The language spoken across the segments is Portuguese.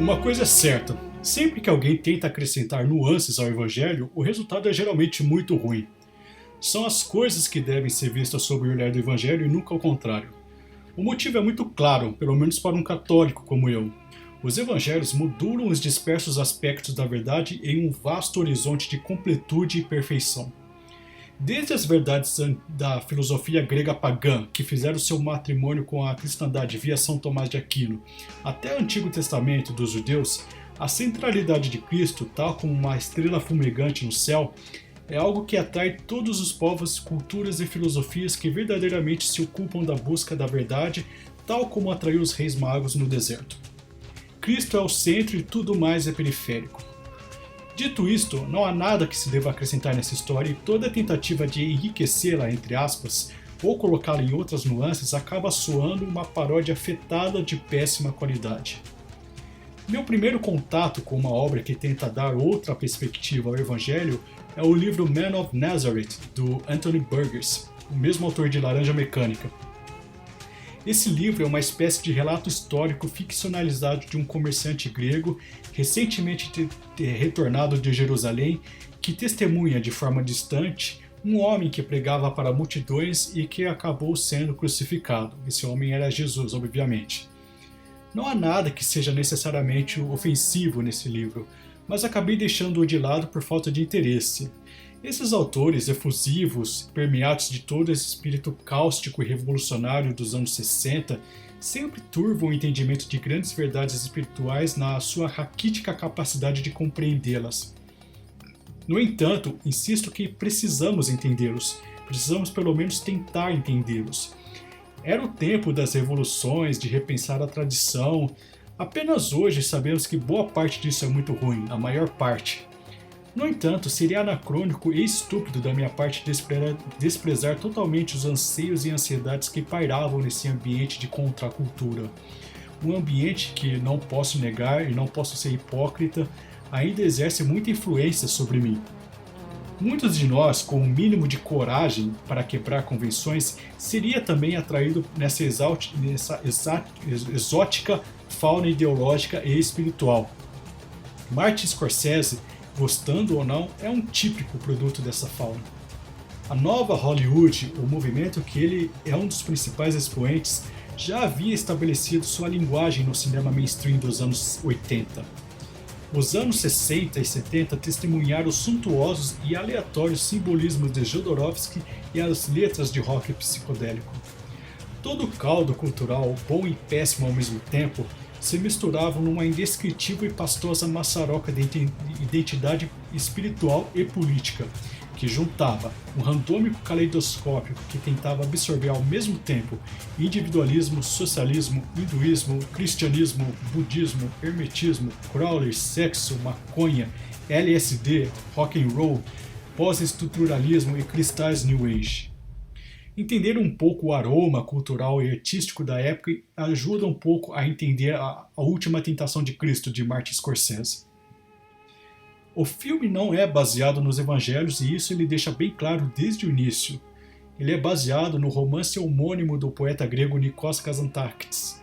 Uma coisa é certa, sempre que alguém tenta acrescentar nuances ao evangelho, o resultado é geralmente muito ruim. São as coisas que devem ser vistas sob o olhar do evangelho e nunca ao contrário. O motivo é muito claro, pelo menos para um católico como eu. Os evangelhos modulam os dispersos aspectos da verdade em um vasto horizonte de completude e perfeição. Desde as verdades da filosofia grega pagã, que fizeram seu matrimônio com a cristandade via São Tomás de Aquino, até o Antigo Testamento dos judeus, a centralidade de Cristo, tal como uma estrela fumegante no céu, é algo que atrai todos os povos, culturas e filosofias que verdadeiramente se ocupam da busca da verdade, tal como atraiu os reis magos no deserto. Cristo é o centro e tudo mais é periférico. Dito isto, não há nada que se deva acrescentar nessa história e toda tentativa de enriquecê-la, entre aspas, ou colocá-la em outras nuances acaba soando uma paródia afetada de péssima qualidade. Meu primeiro contato com uma obra que tenta dar outra perspectiva ao Evangelho é o livro Man of Nazareth, do Anthony Burgess, o mesmo autor de Laranja Mecânica. Esse livro é uma espécie de relato histórico ficcionalizado de um comerciante grego recentemente retornado de Jerusalém que testemunha de forma distante um homem que pregava para multidões e que acabou sendo crucificado. Esse homem era Jesus, obviamente. Não há nada que seja necessariamente ofensivo nesse livro, mas acabei deixando-o de lado por falta de interesse. Esses autores efusivos, permeados de todo esse espírito cáustico e revolucionário dos anos 60, sempre turvam o entendimento de grandes verdades espirituais na sua raquítica capacidade de compreendê-las. No entanto, insisto que precisamos entendê-los, precisamos pelo menos tentar entendê-los. Era o tempo das revoluções, de repensar a tradição. Apenas hoje sabemos que boa parte disso é muito ruim, a maior parte. No entanto, seria anacrônico e estúpido da minha parte desprezar totalmente os anseios e ansiedades que pairavam nesse ambiente de contracultura. Um ambiente que, não posso negar e não posso ser hipócrita, ainda exerce muita influência sobre mim. Muitos de nós, com o mínimo de coragem para quebrar convenções, seria também atraído nessa exótica fauna ideológica e espiritual. Martin Scorsese, gostando ou não, é um típico produto dessa fauna. A nova Hollywood, o movimento que ele é um dos principais expoentes, já havia estabelecido sua linguagem no cinema mainstream dos anos 80. Os anos 60 e 70 testemunharam os suntuosos e aleatórios simbolismos de Jodorowsky e as letras de rock psicodélico. Todo o caldo cultural, bom e péssimo ao mesmo tempo, se misturavam numa indescritível e pastosa maçaroca de identidade espiritual e política, que juntava um randômico caleidoscópio que tentava absorver ao mesmo tempo individualismo, socialismo, hinduísmo, cristianismo, budismo, hermetismo, Crowley, sexo, maconha, LSD, rock and roll, pós-estruturalismo e cristais New Age. Entender um pouco o aroma cultural e artístico da época ajuda um pouco a entender a Última Tentação de Cristo, de Martin Scorsese. O filme não é baseado nos evangelhos e isso ele deixa bem claro desde o início. Ele é baseado no romance homônimo do poeta grego Nikos Kazantzakis.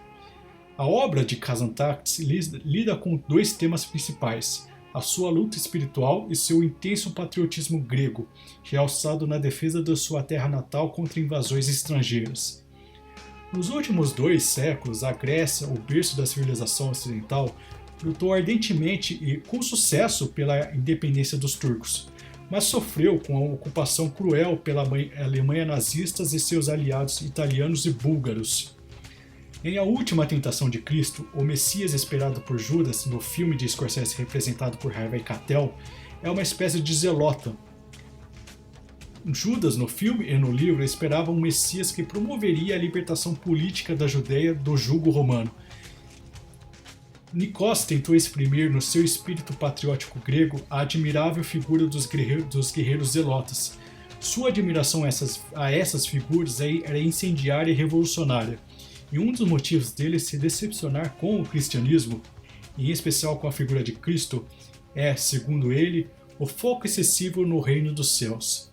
A obra de Kazantzakis lida com dois temas principais: a sua luta espiritual e seu intenso patriotismo grego, realçado na defesa da sua terra natal contra invasões estrangeiras. Nos últimos 2 séculos, a Grécia, o berço da civilização ocidental, lutou ardentemente e com sucesso pela independência dos turcos, mas sofreu com a ocupação cruel pela Alemanha nazista e seus aliados italianos e búlgaros. Em A Última Tentação de Cristo, o Messias esperado por Judas, no filme de Scorsese representado por Harvey Keitel, é uma espécie de zelota. Judas, no filme e no livro, esperava um Messias que promoveria a libertação política da Judéia do jugo romano. Nikos tentou exprimir no seu espírito patriótico grego a admirável figura dos guerreiros zelotas. Sua admiração a essas figuras era incendiária e revolucionária. E um dos motivos dele se decepcionar com o cristianismo, em especial com a figura de Cristo, é, segundo ele, o foco excessivo no reino dos céus.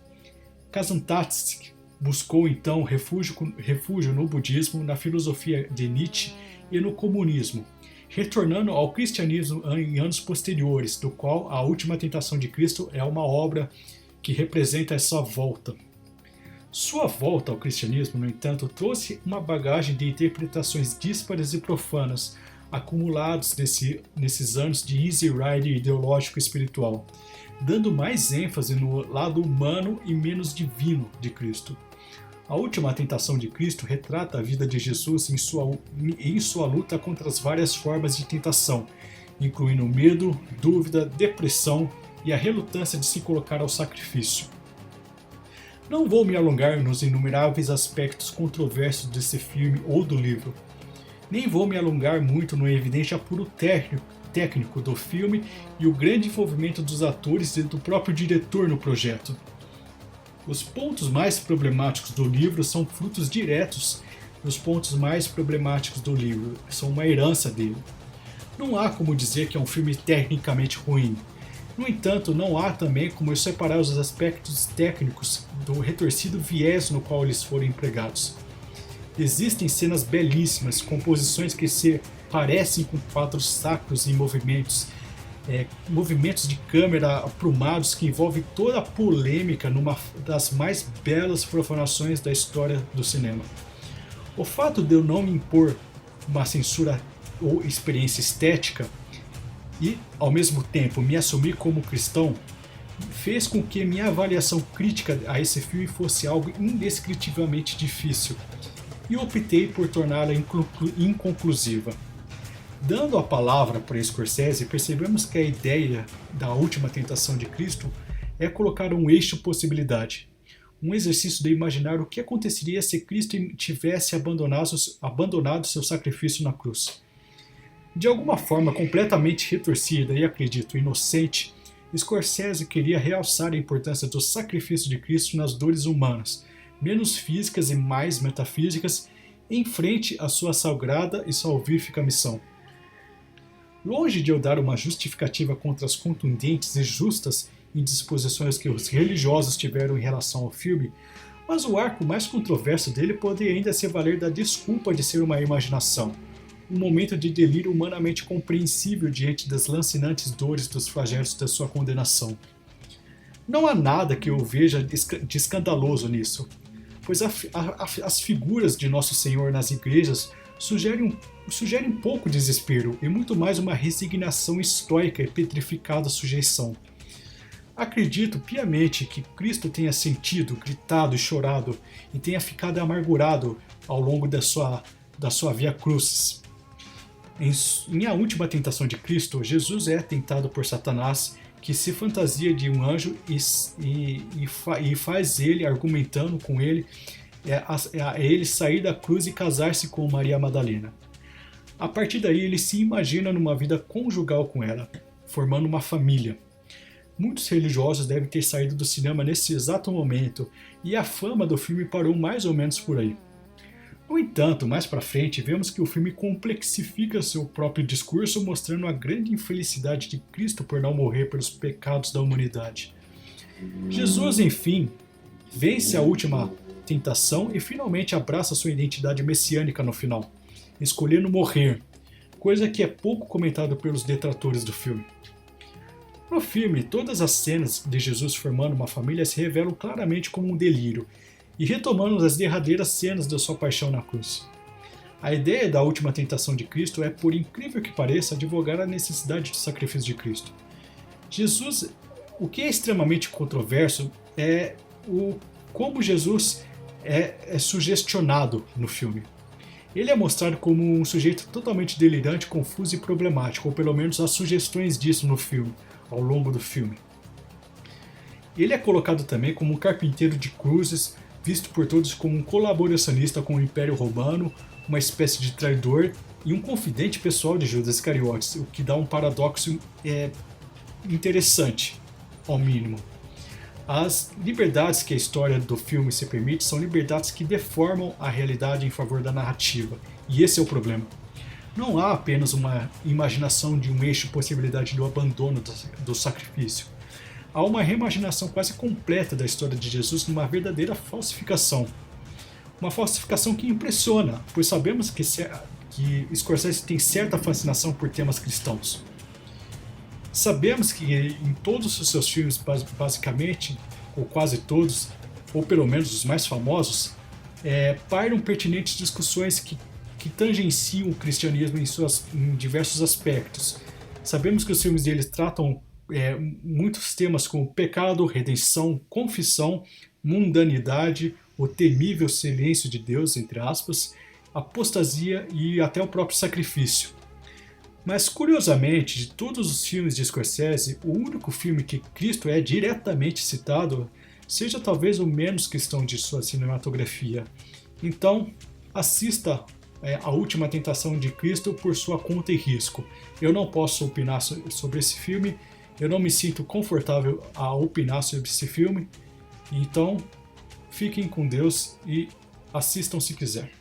Kazantzakis buscou então refúgio no budismo, na filosofia de Nietzsche e no comunismo, retornando ao cristianismo em anos posteriores, do qual A Última Tentação de Cristo é uma obra que representa essa volta. Sua volta ao cristianismo, no entanto, trouxe uma bagagem de interpretações díspares e profanas, acumulados nesses anos de easy ride ideológico e espiritual, dando mais ênfase no lado humano e menos divino de Cristo. A Última Tentação de Cristo retrata a vida de Jesus em sua luta contra as várias formas de tentação, incluindo medo, dúvida, depressão e a relutância de se colocar ao sacrifício. Não vou me alongar nos inumeráveis aspectos controversos desse filme ou do livro, nem vou me alongar muito no evidente apuro técnico do filme e o grande envolvimento dos atores e do próprio diretor no projeto. Os pontos mais problemáticos do livro são frutos diretos dos pontos mais problemáticos do livro, são uma herança dele. Não há como dizer que é um filme tecnicamente ruim. No entanto, não há também como eu separar os aspectos técnicos do retorcido viés no qual eles foram empregados. Existem cenas belíssimas, composições que se parecem com quadros sacros em movimentos, movimentos de câmera aprumados que envolvem toda a polêmica numa das mais belas profanações da história do cinema. O fato de eu não me impor uma censura ou experiência estética e, ao mesmo tempo, me assumir como cristão, fez com que minha avaliação crítica a esse filme fosse algo indescritivelmente difícil, e optei por torná-la inconclusiva. Dando a palavra para Scorsese, percebemos que a ideia da Última Tentação de Cristo é colocar um eixo possibilidade, um exercício de imaginar o que aconteceria se Cristo tivesse abandonado seu sacrifício na cruz. De alguma forma completamente retorcida e, acredito, inocente, Scorsese queria realçar a importância do sacrifício de Cristo nas dores humanas, menos físicas e mais metafísicas, em frente à sua sagrada e salvífica missão. Longe de eu dar uma justificativa contra as contundentes e justas indisposições que os religiosos tiveram em relação ao filme, mas o arco mais controverso dele pode ainda se valer da desculpa de ser uma imaginação, um momento de delírio humanamente compreensível diante das lancinantes dores dos flagelos da sua condenação. Não há nada que eu veja de escandaloso nisso, pois as figuras de Nosso Senhor nas igrejas sugerem pouco desespero e muito mais uma resignação estoica e petrificada sujeição. Acredito piamente que Cristo tenha sentido, gritado e chorado e tenha ficado amargurado ao longo da sua via crucis. Em A Última Tentação de Cristo, Jesus é tentado por Satanás, que se fantasia de um anjo e faz ele, argumentando com ele, ele sair da cruz e casar-se com Maria Madalena. A partir daí ele se imagina numa vida conjugal com ela, formando uma família. Muitos religiosos devem ter saído do cinema nesse exato momento, e a fama do filme parou mais ou menos por aí. No entanto, mais pra frente, vemos que o filme complexifica seu próprio discurso, mostrando a grande infelicidade de Cristo por não morrer pelos pecados da humanidade. Jesus, enfim, vence a última tentação e finalmente abraça sua identidade messiânica no final, escolhendo morrer, coisa que é pouco comentada pelos detratores do filme. No filme, todas as cenas de Jesus formando uma família se revelam claramente como um delírio, e retomando as derradeiras cenas da sua paixão na cruz. A ideia da Última Tentação de Cristo é, por incrível que pareça, advogar a necessidade do sacrifício de Cristo. Jesus, o que é extremamente controverso é como Jesus é sugestionado no filme. Ele é mostrado como um sujeito totalmente delirante, confuso e problemático, ou pelo menos há sugestões disso no filme, ao longo do filme. Ele é colocado também como um carpinteiro de cruzes, visto por todos como um colaboracionista com o Império Romano, uma espécie de traidor e um confidente pessoal de Judas Iscariotes, o que dá um paradoxo interessante, ao mínimo. As liberdades que a história do filme se permite são liberdades que deformam a realidade em favor da narrativa, e esse é o problema. Não há apenas uma imaginação de um eixo possibilidade do abandono do sacrifício. Há uma reimaginação quase completa da história de Jesus numa verdadeira falsificação. Uma falsificação que impressiona, pois sabemos que que Scorsese tem certa fascinação por temas cristãos. Sabemos que em todos os seus filmes, basicamente, ou quase todos, ou pelo menos os mais famosos, pairam pertinentes discussões que tangenciam o cristianismo em diversos aspectos. Sabemos que os filmes deles tratam muitos temas como pecado, redenção, confissão, mundanidade, o temível silêncio de Deus, entre aspas, apostasia e até o próprio sacrifício. Mas, curiosamente, de todos os filmes de Scorsese, o único filme que Cristo é diretamente citado seja talvez o menos cristão de sua cinematografia. Então, assista A Última Tentação de Cristo por sua conta e risco. Eu não posso opinar sobre esse filme, eu não me sinto confortável a opinar sobre esse filme, então fiquem com Deus e assistam se quiser.